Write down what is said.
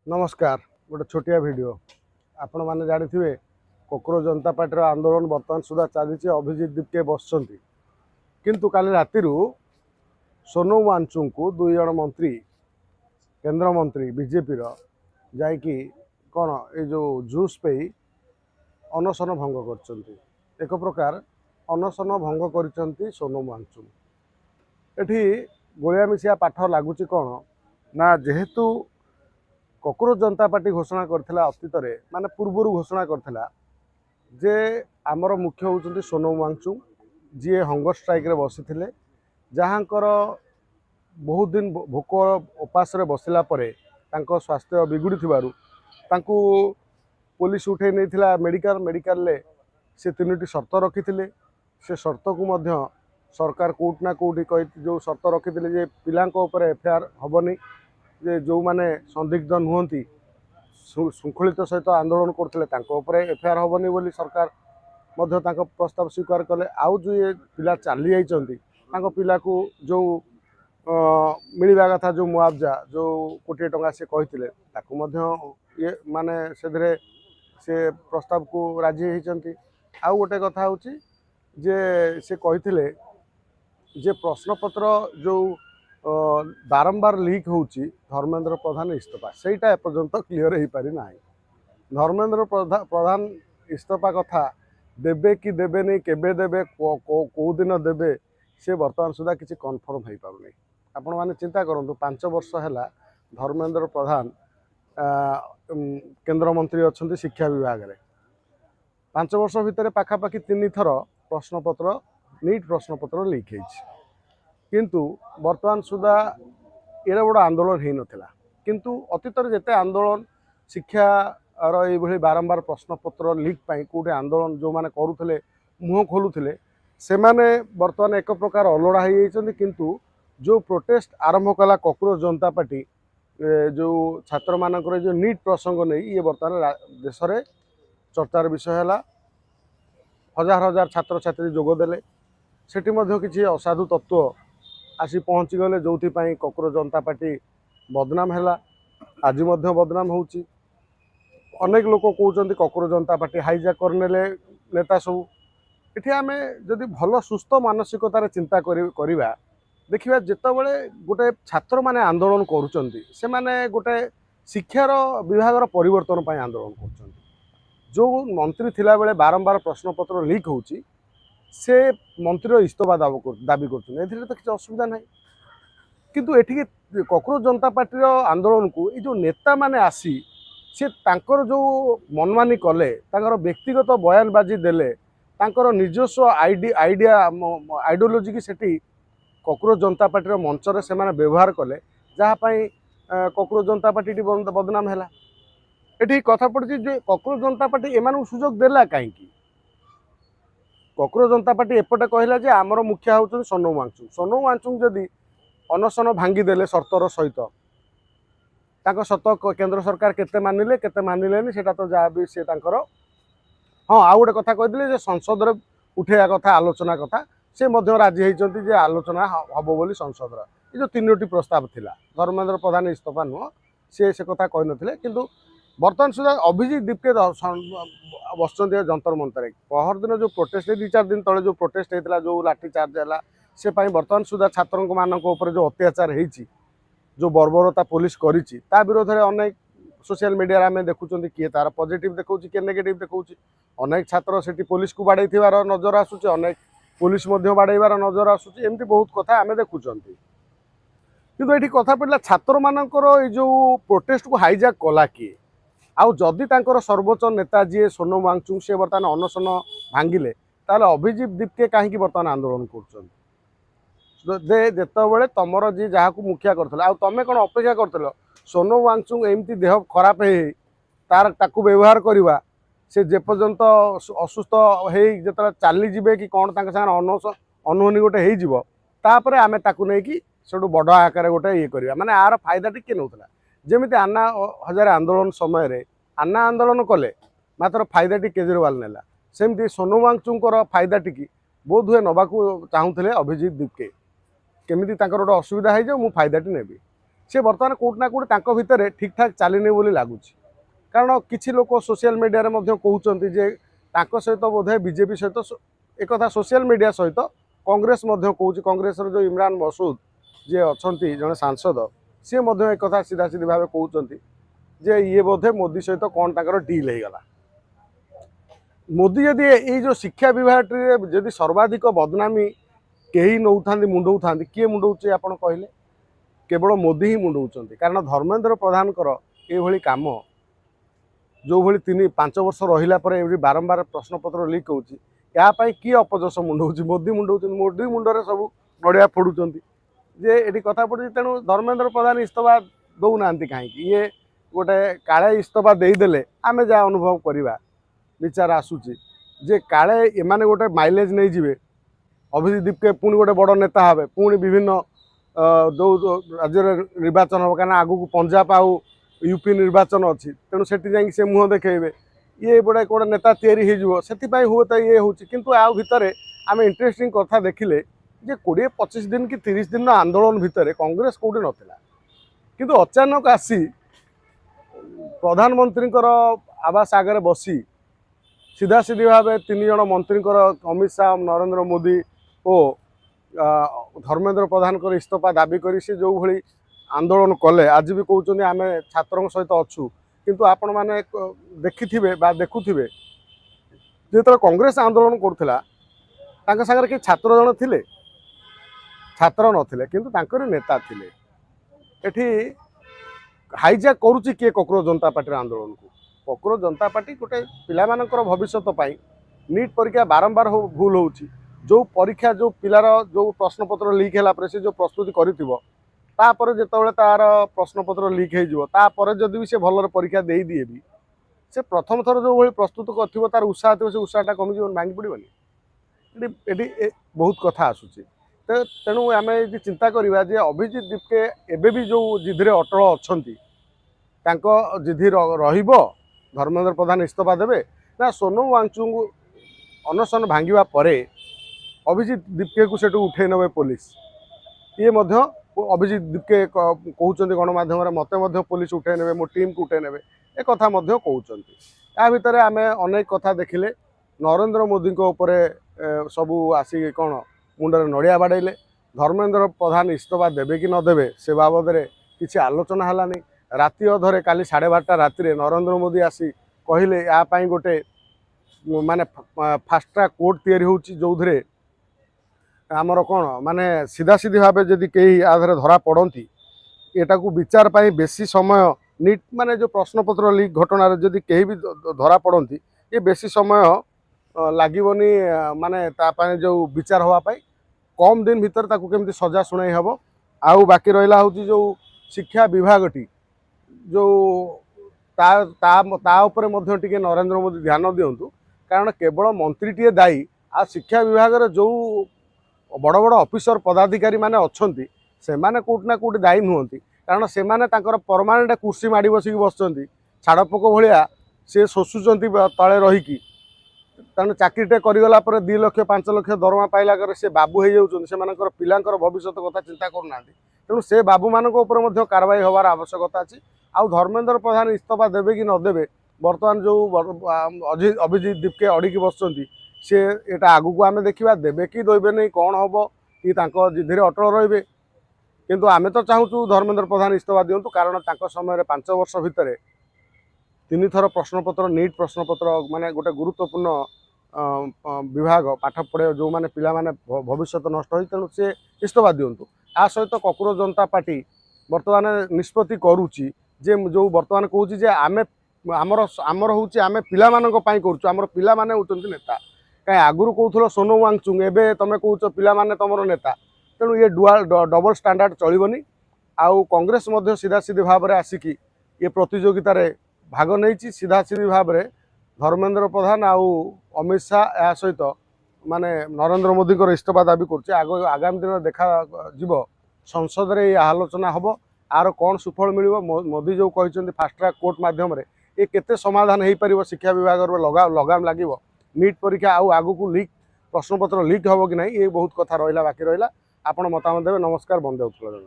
नमस्कार। गोटे छोटिया वीडियो आपण मैंने जानी थे कॉकरोच जनता पार्टी आंदोलन बर्तमान सुधा चली अभिजित दीपके बसंती किंतु काली राति सोनू वांचू को दुई जन मंत्री केंद्र मंत्री बीजेपी जाकि कौन ये जो जूस पे अनशन भंग कर एक प्रकार अनशन भंग कर सोनू वांचू एठी गोलिया मिशिया पाठ लगुच कौन ना जेहेतु कॉकरोच जनता पार्टी घोषणा करथिला अतीत माने पूर्वर घोषणा करथिला जे आमर मुख्य होउचंती सोनम वांगचुक जी हंगर स्ट्राइक रे बसिथिले जहाँकर बहुत दिन भोक उपास रे बसिला परे तांको स्वास्थ्य बिगुड़ी थिबारु तांको पुलिस उठे नहीं मेडिकल मेडिकल ले से तीनोटी शर्त रखी से शर्त को मध्य सरकार कोर्ट ना कोर्ट कही जो शर्त रखी जे पिलांको ऊपर एफआईआर हबनी जे जो माने संदिग्ध नुहंती शृंखलित सहित आंदोलन करते एफआईआर हबनी बोली सरकार मध्य प्रस्ताव स्वीकार कले आउ जो ये पिला चली जाइछंती पिला को जो मिलवा कथा जो मुआवजा जो कोटी टंका से कहते ये माने से प्रस्ताव को राजी होती आउ गोटे कथा हूँ जे से कहते जे प्रश्नपत्र जो बारंबार लीक होची धर्मेंद्र प्रधान इस्तीफा सेटा एपर्यंत क्लीयर हो पारि ना धर्मेंद्र प्रधान इस्तीफा कथा देबे कि देबे नहीं केबे देबे को दिन देबे से बर्तमान सुधा किसी कन्फर्म हो पार नहीं आपण मैंने चिंता करूँ 5 वर्ष है धर्मेंद्र प्रधान केंद्र मंत्री अच्छा शिक्षा विभाग में 5 वर्ष भितर पाखापाखि 3 थर प्रश्नपत्र नीट प्रश्नपत्र लीक हो किंतु वर्तमान सुधा एडे बड़ आंदोलन हो नाला किंतु अतीत जिते आंदोलन शिक्षा ये बारंबार प्रश्नपत्र लीक कौटे आंदोलन जो मैंने करुले मुह खोलुले से माने वर्तमान एक प्रकार अलड़ा हो किंतु जो प्रोटेस्ट आरंभ कला कॉकरोच जनता पार्टी जो छात्र मानकर जो नीट प्रसंग नहीं ये वर्तमान देश में चर्चार विषय है हजार हजार छात्र छात्री जोगदेले सेठी किसी असाधु तत्व आसी पहुँची गले जो कॉकरोच जनता पार्टी बदनाम है आज बदनाम होची अनेक लोक कहते कॉकरोच जनता पार्टी हाईजैक करने नेता सब ये आम जदि भल सुस्थ मानसिकतार चिंता करवा देखा जितेबाला गोटे छात्र माने आंदोलन करुँचे गोटे शिक्षार विभाग परिवर्तन पर आंदोलन कर जो मंत्री थिला बेले बारंबार प्रश्नपत्र लीक होची से मंत्री इस्तीफा दाबी कर तो किसी असुविधा ना किंतु एठी कॉकरोच जनता पार्टी आंदोलन को ये जो नेता माने आसी से तांकर जो मनमानी कले तांकर व्यक्तिगत बयानबाजी देले तांकर निजस्व आइडिया आइडियोलोजी की सेठी कॉकरोच जनता पार्टी मंच से व्यवहार कले जहाँपाई कॉकरोच जनता पार्टी बदनाम है ये कथा पड़ी जो कॉकरोच जनता पार्टी एम सुजोग देला कहीं कॉकरोच जनता पार्टी एपटे कहला आमर मुखिया हूँ सोनू वांचुक जदि अनशन भांगीदेले शर्तर सहित शर्त केंद्र सरकार केते मानिले सेटा तो जहाँ भी सी हाँ आउ गोटे कथा कही संसद में उठेगा कथा आलोचना कथा से राजी होती आलोचना हम बोली संसद ये जो 3टी प्रस्ताव थिला धर्मेंद्र प्रधान इस्तीफा नुह से कथा कही नथिले किंतु बर्तमान सुधा अभिजित दीपके बस जंतर मंतर पहर दिन जो प्रोटेस्ट 2-4 दिन तले जो प्रोटेस्ट होता जो लाठीचार्ज है से बर्तमान सुधा छात्र मानक जो अत्याचार होती जो बर्बरता पुलिस करी विरोध में अनेक सोशल मीडिया आम देखुं किए तार पॉजिटिव देखा किए नेगेटिव देखा अनेक छात्र से पुलिस को बाड़े नजर आसूँ अनेक पुलिस बाड़ेबार नजर आसूँ एमती बहुत कथा आम देखुं किंतु ये कथा पड़ा छात्र मानकर जो प्रोटेस्ट को हाईजैक कला किए आउ जदि तांकर सर्वोच्च नेता जी सोनू वांगचुक से बर्तमान अनशन भांगिले ताले अभिजीत दीपके कहीं बर्तमान आंदोलन करते तुमर जी जहाँ को मुखिया कर तुम कौन अपेक्षा कर सोनू वांगचुक एमती देह खराब है तार ताकू व्यवहार करवा से जेपर्यंत असुस्थ हो चलीजे कि कौन अनुहनी गोटे होपर आम ताकू नहीं सेठू बड़ आकार गोटे ये करवा माने आर फायदा किए नौला जमी अन्ना हजारे आंदोलन समय अन्ना आंदोलन कले मात्र फायदाटी केजरीवाल नेला सेमती सोनू वांगचुकर फायदाटी बोध हुए नवाक चाहूले अभिजीत दीपके केमी गोटे असुविधा हो फायदाटी नेबी सी बर्तमान कोट ना कोट भितर ठीक ठाक चलनी बोली लगुच कारण किसी लोक सोशल मीडिया कहते जे सहित बोधे बीजेपी सहित एक सोशल मीडिया सहित कांग्रेस कहूँ कांग्रेस जो इमरान मसूद जी अच्छा जड़े सांसद सी एक सीधा सीधी भाव कहते जे ये बोधे मोदी सहित कौन तर डील हो गला मोदी जदि ये जो शिक्षा विभाग जदि सर्वाधिक बदनामी कहीं नौ मुंडौ था किए मुंडौचे आप कहले केवल मोदी ही मुंडौं कारण धर्मेंद्र प्रधान ये कम जो भली 3-5 वर्ष रहा बारंबार प्रश्नपत्र लीक होपाई किए अपजस मुंडौं मोदी मोदी मुंडे सब नड़िया फोड़ुं जे ये कथा पड़ी तेणु धर्मेंद्र प्रधान इस्तफा दौना कहीं ये गोटे काले इस्तफा देदेले आम जहाँ अनुभव करवा विचार आसूची जे काले एमाने गोटे माइलेज नहीं जिवे अभिजीत दीपके पुणी गोटे बड़ नेता हे पुणी विभिन्न जो राज्य निर्वाचन हम कहीं आगू पंजाब आउ यूपी निर्वाचन अच्छी तेणु से जा मुह देखेबे ये गोटे गोटे नेता तैयारी होपाई हुए तो ये हूँ कितु आ भितर आम इंटरेस्टिंग कथा देखिले जे 20-25 दिन कि 30 दिन आंदोलन भितर कांग्रेस कौटी नाला किंतु अचानक आसी प्रधानमंत्री आवास आगे बसी सीधा सीधी भाव 3 जन मंत्री अमित शाह नरेंद्र मोदी और धर्मेंद्र प्रधान इस्तफा दाबी कर जो भली आंदोलन कले आज भी कहते आम छात्रों सहित अच्छू किंतु आपण मैंने देखिथिबे बा देखुथिबे जो कांग्रेस आंदोलन करुला सागर कि छात्र जन थिले छात्र नथिले किंतु तांकर नेता थिले एठी हाईजैक करुच्ची किए कॉकरोच जनता पार्टी आंदोलन को कॉकरोच जनता पार्टी गोटे पिलामानकर भविष्य पाई नीट परीक्षा बारंबार भूल होउची जो परीक्षा जो पिलार जो प्रश्नपत्र लीक है से जो प्रस्तुति कर जिते तार प्रश्नपत्र लीक हो जदि भी से भल परीक्षा दे दिए भी से प्रथम थर जो प्रस्तुत कर तार उत्साह थी से उत्साहटा कमिज भांगी पड़ोनी ये बहुत कथा आसूची तेणु आम ये चिंता करवा जे अभिजीत दीपके एबे भी जो जिधि अटल अच्छा जिधि धर्मेंद्र प्रधान इस्तफा देवे ना सोनम वांगचुक अनशन भांगा पर अभिजीत दीपके को सेठू उठे नबे पुलिस ये अभिजीत दीपके कहते गणमाध्यम मत पुलिस उठे ने मो टीम को उठे ने एक कथा कहते या भितर आम अनेक कथा देखिले नरेंद्र मोदी सबू आसिक कौन मुंडे नड़िया बाड़े धर्मेंद्र प्रधान इस्तफा देवे कि नदेवे से बाबद किसी आलोचना है राति अधरे काली 12:30 राति नरेंद्र मोदी आसी कहले यापाई गोटे माने फास्ट ट्रैक कोर्ट तैयारी होची जो आमर कौन माने सीधा सीधी भाव जदि कहीं आधार धरा पड़ती एटा को विचार पाई बेसी समय नीट माने जो प्रश्नपत्र लीक घटना जदि कहीं भी धरा पड़ती ये बेसी समय लगभग माने तापाई जो विचार होगापाई कम दिन भीतर ताकू केमती सजा शुणाई हम आउ बाकी रहा हूँ जो शिक्षा विभागटी जो ता उपरे मध्य टिके नरेंद्र मोदी ध्यान दिंतु कारण केवल मंत्रीटीए दायी आ शिक्षा विभाग जो बड़ बड़ ऑफिसर पदाधिकारी माने अच्छी से माने कोट ना कोट दायी नुहति कारण से माने तांकर परमानेंट कुर्सी माड़ी बसिक बसुँच छाड़पोक भाया सी शोषुंट तले रहीकि तेणु चाकरीटे करगला 2 लाख 5 लाख दरमा पाइला से बाबू हो जाकर पिलांकर भविष्य कथा चिंता करना तेणु से बाबू मानक कारवाई हबार आवश्यकता अच्छी आउ धर्मेंद्र प्रधान इस्तफा देवे कि नदेवे बर्तमान जो अभिजीत दीपके अड़िकी बसुँच सी एटा आगू को आम देखा देवे कि देवे नहीं कौन हम कि जिधि अटल रे किंतु आमे तो चाहूँ धर्मेंद्र प्रधान इस्तफा दिंतु कारण समय 5 वर्ष भितर 3 थर प्रश्नपत्र नीट प्रश्नपत्र माने गोटे गुरुत्वपूर्ण विभाग पाठ पढ़े जो माने पिला माने भविष्य नष्ट हो तेणु सी इस्तफा दिंतु आ सहित कॉकरोच जनता पार्टी बर्तमान निष्पत्ति करुच्ची जे जो बर्तमान कहूँ जे आमे आमर आमर हूँ आम पाई करुँ आमर पिला माने होउछन्ति नेता कहीं आगुरी कहूल सोनम वांगचुक एवं तुम कौच पिलाने तुम नेता तेणु ये डबल स्टैंडर्ड चलबनी आउ कांग्रेस सीधा सीधी भाव में आसिकी ये प्रतियोगितार भाग नहीं सीधा सीधी भाव में धर्मेंद्र प्रधान आउ अमित शाह या सहित माने नरेंद्र मोदी इस्तफा दाबी कर आगामी दिन देखा जीव संसद में यह आलोचना हम आर कौन सुफल मिल मोदी जो कहते फास्ट ट्रैक कोर्ट मध्यम ये केते समाधान हो पार शिक्षा विभाग लगाम लगे नीट परीक्षा आउ आगु को लीक प्रश्नपत्र लीक हम कि नहीं ये बहुत कथा रहा बाकी रहा आपण मतामत देवे नमस्कार बंदे उत्कल।